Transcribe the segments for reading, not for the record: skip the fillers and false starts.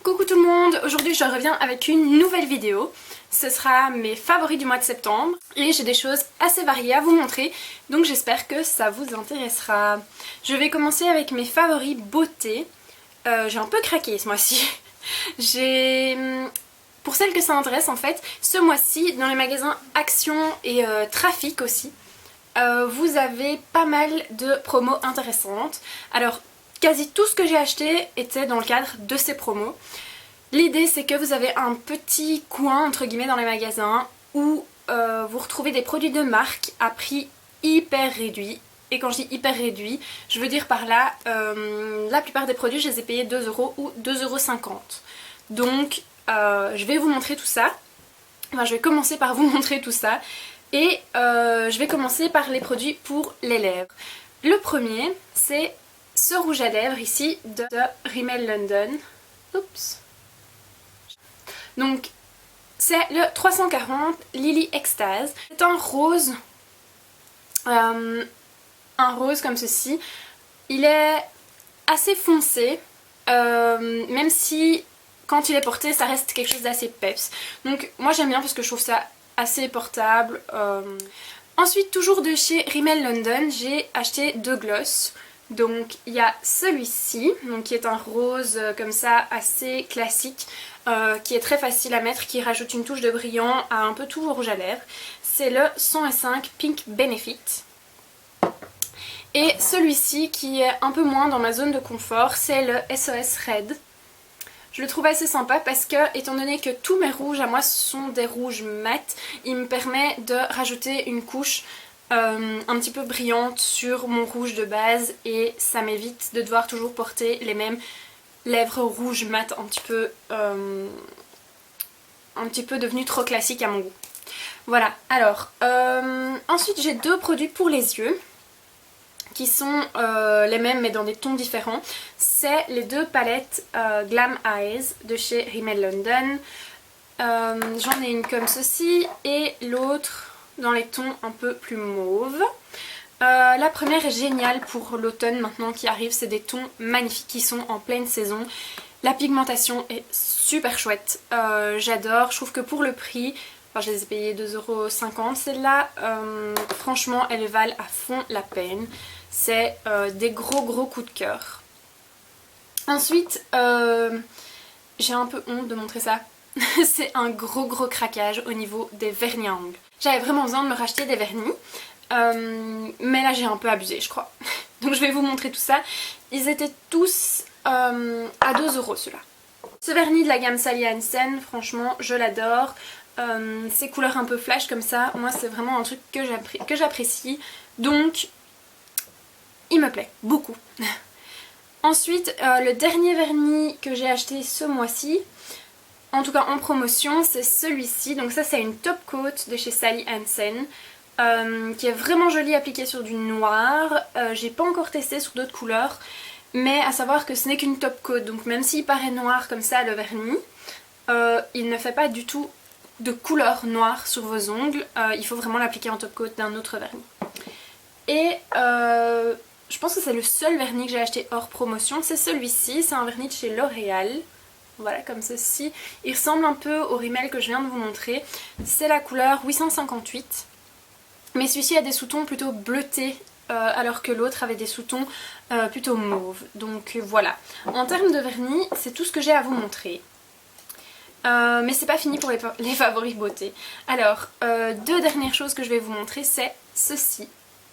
Coucou tout le monde, aujourd'hui je reviens avec une nouvelle vidéo. Ce sera mes favoris du mois de septembre et j'ai des choses assez variées à vous montrer, donc j'espère que ça vous intéressera. Je vais commencer avec mes favoris beauté. J'ai un peu craqué ce mois-ci. Pour celles que ça intéresse en fait, ce mois-ci dans les magasins Action et Trafic aussi, vous avez pas mal de promos intéressantes. Alors quasi tout ce que j'ai acheté était dans le cadre de ces promos. L'idée c'est que vous avez un petit coin entre guillemets dans les magasins où vous retrouvez des produits de marque à prix hyper réduit. Et quand je dis hyper réduit, je veux dire par là, la plupart des produits je les ai payés 2€ ou 2,50€. Donc je vais vous montrer tout ça. Enfin je vais commencer par vous montrer tout ça. Et je vais commencer par les produits pour les lèvres. Le premier c'est ce rouge à lèvres ici de Rimmel London. Oups. Donc c'est le 340 Lily Extase. C'est un rose comme ceci. Il est assez foncé, même si quand il est porté ça reste quelque chose d'assez peps. Donc moi j'aime bien parce que je trouve ça assez portable. Ensuite toujours de chez Rimmel London j'ai acheté deux glosses. Donc il y a celui-ci, qui est un rose comme ça assez classique, qui est très facile à mettre, qui rajoute une touche de brillant à un peu tout vos rouges à lèvres. C'est le 105 Pink Benefit. Et celui-ci qui est un peu moins dans ma zone de confort, c'est le SOS Red. Je le trouve assez sympa parce que, étant donné que tous mes rouges à moi sont des rouges mat, il me permet de rajouter une couche un petit peu brillante sur mon rouge de base et ça m'évite de devoir toujours porter les mêmes lèvres rouges mat un petit peu devenues trop classiques à mon goût. Voilà, alors ensuite j'ai deux produits pour les yeux qui sont les mêmes mais dans des tons différents. C'est les deux palettes Glam Eyes de chez Rimmel London. J'en ai une comme ceci et l'autre dans les tons un peu plus mauve. La première est géniale pour l'automne maintenant qui arrive, c'est des tons magnifiques qui sont en pleine saison. La pigmentation est super chouette, j'adore, je trouve que pour le prix, enfin je les ai payées 2,50€ celles-là, franchement elles valent à fond la peine. C'est des gros coups de cœur. Ensuite, j'ai un peu honte de montrer ça. C'est un gros craquage au niveau des vernis à ongles. J'avais vraiment besoin de me racheter des vernis, mais là j'ai un peu abusé je crois. Donc je vais vous montrer tout ça. Ils étaient tous à 2€ ceux-là. Ce vernis de la gamme Sally Hansen, franchement je l'adore. Ces couleurs un peu flash comme ça, moi c'est vraiment un truc que j'apprécie. Donc il me plaît beaucoup. Ensuite le dernier vernis que j'ai acheté ce mois-ci, en tout cas en promotion, c'est celui-ci. Donc ça c'est une top coat de chez Sally Hansen, qui est vraiment jolie appliquée sur du noir. J'ai pas encore testé sur d'autres couleurs, mais à savoir que ce n'est qu'une top coat, donc même s'il paraît noir comme ça le vernis, il ne fait pas du tout de couleur noire sur vos ongles. Il faut vraiment l'appliquer en top coat d'un autre vernis. Et je pense que c'est le seul vernis que j'ai acheté hors promotion, c'est celui-ci. C'est un vernis de chez L'Oréal. Voilà, comme ceci. Il ressemble un peu au Rimmel que je viens de vous montrer. C'est la couleur 858. Mais celui-ci a des sous-tons plutôt bleutés, alors que l'autre avait des sous-tons plutôt mauves. Donc voilà. En termes de vernis, c'est tout ce que j'ai à vous montrer. Mais c'est pas fini pour les favoris beauté. Alors, deux dernières choses que je vais vous montrer, c'est ceci.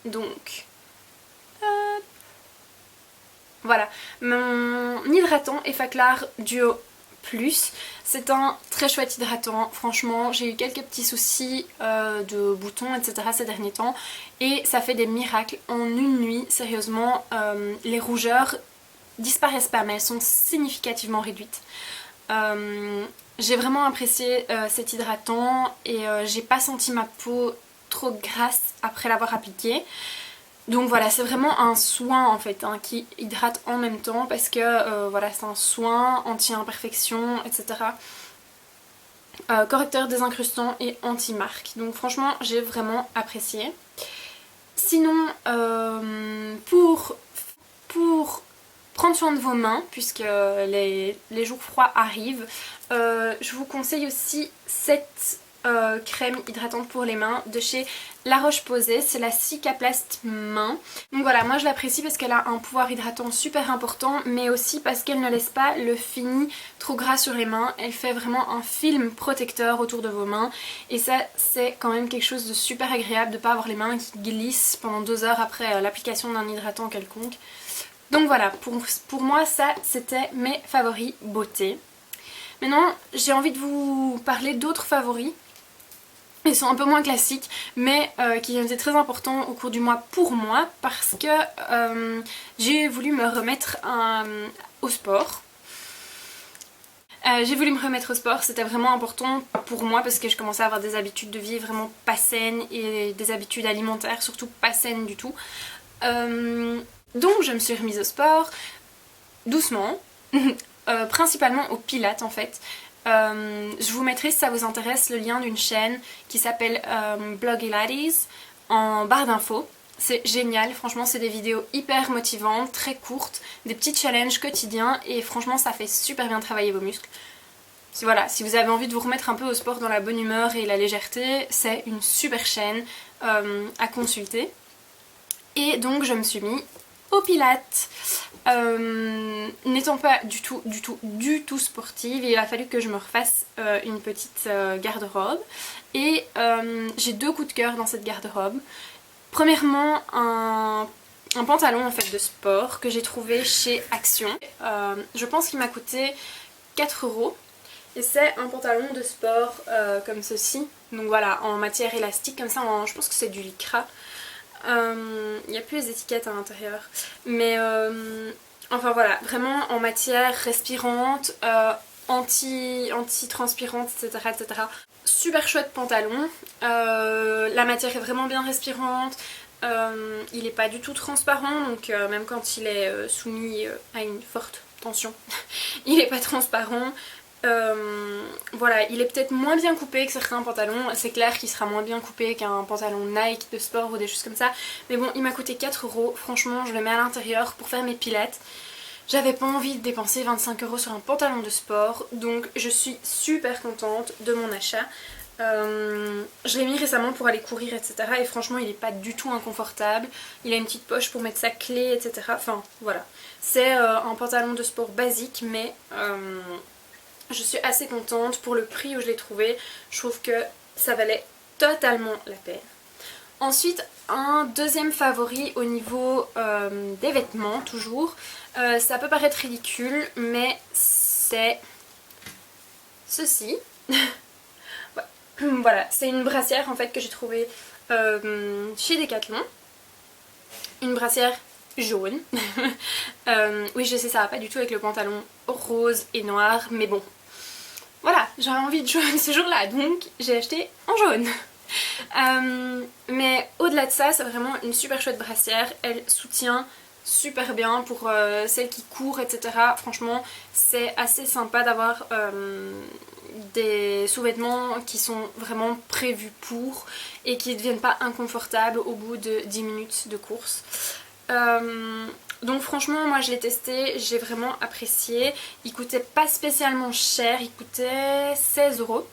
Donc, voilà. Mon hydratant Effaclar Duo Plus, c'est un très chouette hydratant, franchement j'ai eu quelques petits soucis de boutons etc ces derniers temps et ça fait des miracles en une nuit, sérieusement. Les rougeurs disparaissent pas mais elles sont significativement réduites. J'ai vraiment apprécié cet hydratant et j'ai pas senti ma peau trop grasse après l'avoir appliqué. Donc voilà, c'est vraiment un soin en fait qui hydrate en même temps parce que voilà, c'est un soin anti-imperfection, etc. Correcteur désincrustant et anti-marque. Donc franchement, j'ai vraiment apprécié. Sinon, pour prendre soin de vos mains puisque les jours froids arrivent. Je vous conseille aussi cette crème hydratante pour les mains de chez La Roche-Posay, c'est la Cicaplast main. Donc voilà, moi je l'apprécie parce qu'elle a un pouvoir hydratant super important, mais aussi parce qu'elle ne laisse pas le fini trop gras sur les mains. Elle fait vraiment un film protecteur autour de vos mains et ça c'est quand même quelque chose de super agréable de ne pas avoir les mains qui glissent pendant 2 heures après l'application d'un hydratant quelconque. Donc voilà, pour moi ça c'était mes favoris beauté. Maintenant j'ai envie de vous parler d'autres favoris. Ils sont un peu moins classiques mais qui ont été très importants au cours du mois pour moi parce que j'ai voulu me remettre au sport. J'ai voulu me remettre au sport, c'était vraiment important pour moi parce que je commençais à avoir des habitudes de vie vraiment pas saines et des habitudes alimentaires surtout pas saines du tout. Donc je me suis remise au sport doucement, principalement au pilates en fait. Je vous mettrai si ça vous intéresse le lien d'une chaîne qui s'appelle Blogilates en barre d'infos. C'est génial, franchement c'est des vidéos hyper motivantes, très courtes, des petits challenges quotidiens et franchement ça fait super bien travailler vos muscles. Voilà, si vous avez envie de vous remettre un peu au sport dans la bonne humeur et la légèreté, c'est une super chaîne à consulter. Et donc je me suis mis au pilates. N'étant pas du tout sportive, il a fallu que je me refasse une petite garde-robe. Et j'ai 2 coups de cœur dans cette garde-robe. Premièrement, un pantalon en fait de sport que j'ai trouvé chez Action. Je pense qu'il m'a coûté 4 €. Et c'est un pantalon de sport comme ceci. Donc voilà, en matière élastique comme ça, je pense que c'est du lycra. Il n'y a plus les étiquettes à l'intérieur. Mais enfin voilà, vraiment en matière respirante, anti-transpirante, etc., etc. Super chouette pantalon. La matière est vraiment bien respirante. Il n'est pas du tout transparent, donc même quand il est soumis à une forte tension, il n'est pas transparent. Voilà, il est peut-être moins bien coupé que certains pantalons, c'est clair qu'il sera moins bien coupé qu'un pantalon Nike de sport ou des choses comme ça, mais bon, il m'a coûté 4 €, franchement je le mets à l'intérieur pour faire mes pilates. J'avais pas envie de dépenser 25 € sur un pantalon de sport, donc je suis super contente de mon achat. Je l'ai mis récemment pour aller courir, etc. Et franchement il est pas du tout inconfortable. Il a une petite poche pour mettre sa clé, etc. Enfin voilà, c'est un pantalon de sport basique, mais je suis assez contente pour le prix où je l'ai trouvé. Je trouve que ça valait totalement la peine. Ensuite, un deuxième favori au niveau des vêtements, toujours. Ça peut paraître ridicule, mais c'est ceci. Voilà, c'est une brassière en fait que j'ai trouvée chez Decathlon. Une brassière jaune. Oui, je sais, ça va pas du tout avec le pantalon rose et noir, mais bon. Voilà, j'avais envie de jaune ce jour-là, donc j'ai acheté en jaune. Mais au-delà de ça, c'est vraiment une super chouette brassière. Elle soutient super bien pour celles qui courent, etc. Franchement, c'est assez sympa d'avoir des sous-vêtements qui sont vraiment prévus pour et qui ne deviennent pas inconfortables au bout de 10 minutes de course. Donc franchement moi je l'ai testé, j'ai vraiment apprécié. Il coûtait pas spécialement cher, il coûtait 16 €.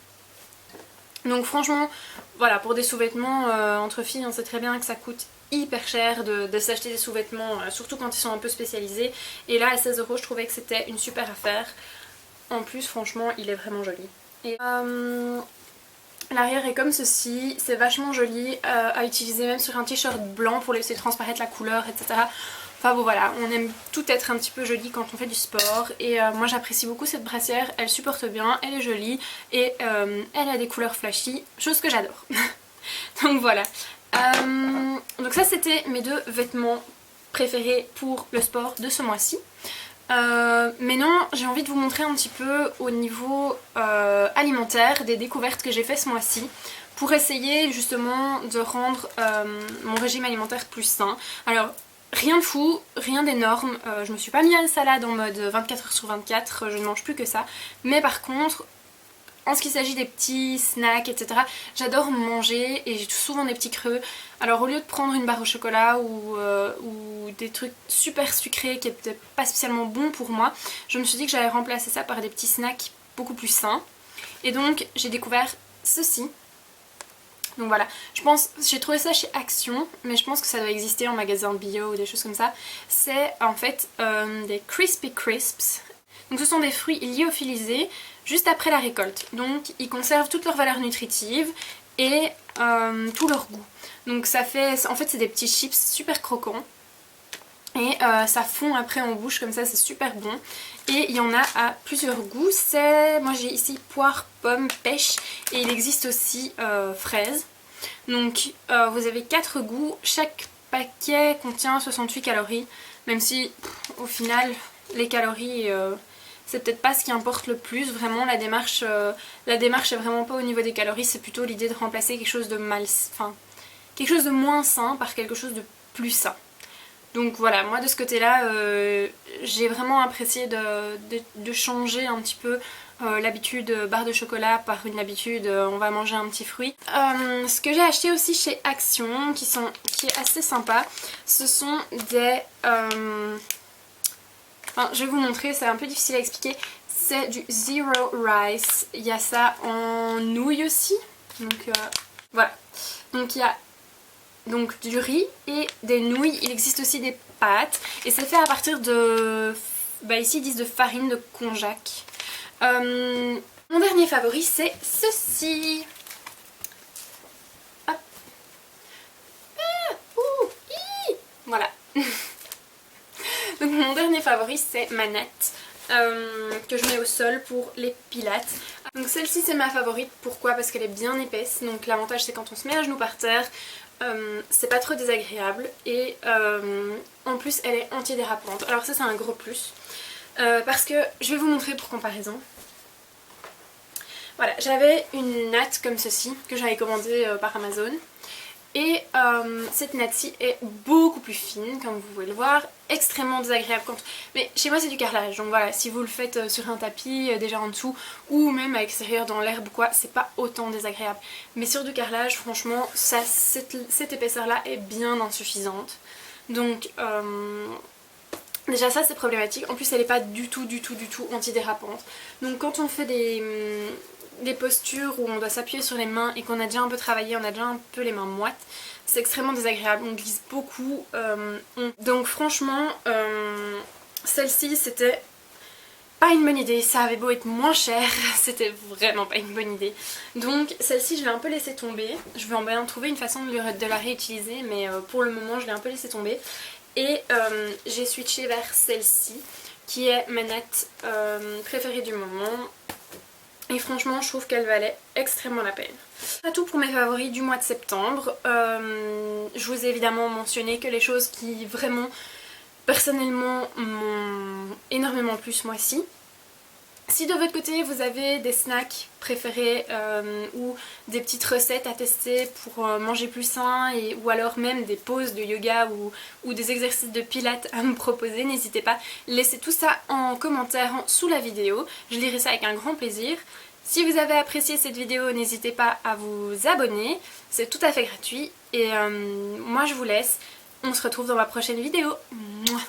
Donc franchement voilà, pour des sous-vêtements entre filles on sait très bien que ça coûte hyper cher de s'acheter des sous-vêtements, surtout quand ils sont un peu spécialisés. Et là à 16 € je trouvais que c'était une super affaire. En plus franchement il est vraiment joli. Et l'arrière est comme ceci, c'est vachement joli à utiliser même sur un t-shirt blanc pour laisser transparaître la couleur, etc. Enfin bon voilà, on aime tout être un petit peu joli quand on fait du sport et moi j'apprécie beaucoup cette brassière, elle supporte bien, elle est jolie et elle a des couleurs flashy, chose que j'adore. Donc voilà. Donc ça c'était mes 2 vêtements préférés pour le sport de ce mois-ci. Maintenant j'ai envie de vous montrer un petit peu au niveau alimentaire des découvertes que j'ai fait ce mois-ci pour essayer justement de rendre mon régime alimentaire plus sain. Alors rien de fou, rien d'énorme, je me suis pas mis à la salade en mode 24 h sur 24, je ne mange plus que ça, mais par contre en ce qui s'agit des petits snacks, etc., j'adore manger et j'ai souvent des petits creux. Alors au lieu de prendre une barre au chocolat ou des trucs super sucrés qui n'étaient pas spécialement bons pour moi, je me suis dit que j'allais remplacer ça par des petits snacks beaucoup plus sains. Et donc j'ai découvert ceci. Donc voilà, j'ai trouvé ça chez Action, mais je pense que ça doit exister en magasin bio ou des choses comme ça. C'est en fait des Crispy Crisps. Donc ce sont des fruits lyophilisés juste après la récolte. Donc ils conservent toutes leurs valeurs nutritives et tout leur goût. Donc ça fait, en fait c'est des petits chips super croquants. Et ça fond après en bouche comme ça, c'est super bon. Et il y en a à plusieurs goûts. Moi j'ai ici poire, pomme, pêche et il existe aussi fraise. Donc vous avez 4 goûts. Chaque paquet contient 68 calories. Même si au final les calories c'est peut-être pas ce qui importe le plus. Vraiment la démarche est vraiment pas au niveau des calories. C'est plutôt l'idée de remplacer quelque chose de quelque chose de moins sain par quelque chose de plus sain. Donc voilà, moi de ce côté-là, j'ai vraiment apprécié de changer un petit peu l'habitude barre de chocolat par une habitude on va manger un petit fruit. Ce que j'ai acheté aussi chez Action, qui est assez sympa, ce sont des... je vais vous montrer, c'est un peu difficile à expliquer. C'est du Zero Rice, il y a ça en nouilles aussi. Donc voilà, donc il y a... Donc du riz et des nouilles, il existe aussi des pâtes et c'est fait à partir de, ici ils disent de farine de konjac. Mon dernier favori c'est ceci. Hop. Voilà. Donc mon dernier favori c'est Manette. Que je mets au sol pour les pilates. Donc celle-ci c'est ma favorite, pourquoi? Parce qu'elle est bien épaisse, donc l'avantage c'est quand on se met à genoux par terre, c'est pas trop désagréable et en plus elle est antidérapante. Alors ça c'est un gros plus parce que je vais vous montrer pour comparaison. Voilà, j'avais une natte comme ceci que j'avais commandée par Amazon. Et cette natte-ci est beaucoup plus fine, comme vous pouvez le voir, extrêmement désagréable. Mais chez moi c'est du carrelage, donc voilà, si vous le faites sur un tapis, déjà en dessous, ou même à l'extérieur dans l'herbe ou quoi, c'est pas autant désagréable. Mais sur du carrelage, franchement, cette épaisseur-là est bien insuffisante. Donc déjà ça c'est problématique, en plus elle est pas du tout antidérapante. Donc quand on fait des postures où on doit s'appuyer sur les mains et qu'on a déjà un peu travaillé, on a déjà un peu les mains moites, c'est extrêmement désagréable, on glisse beaucoup. Donc franchement, celle-ci c'était pas une bonne idée, ça avait beau être moins cher, c'était vraiment pas une bonne idée. Donc celle-ci je l'ai un peu laissée tomber, je vais en bien trouver une façon de la réutiliser, mais pour le moment je l'ai un peu laissée tomber. Et j'ai switché vers celle-ci, qui est ma natte préférée du moment. Et franchement je trouve qu'elle valait extrêmement la peine. C'est tout pour mes favoris du mois de septembre. Je vous ai évidemment mentionné que les choses qui vraiment personnellement m'ont énormément plu ce mois-ci. Si de votre côté vous avez des snacks préférés ou des petites recettes à tester pour manger plus sain ou alors même des pauses de yoga ou des exercices de pilates à me proposer, n'hésitez pas, laissez tout ça en commentaire sous la vidéo, je lirai ça avec un grand plaisir. Si vous avez apprécié cette vidéo, n'hésitez pas à vous abonner, c'est tout à fait gratuit et moi je vous laisse, on se retrouve dans ma prochaine vidéo. Mouah.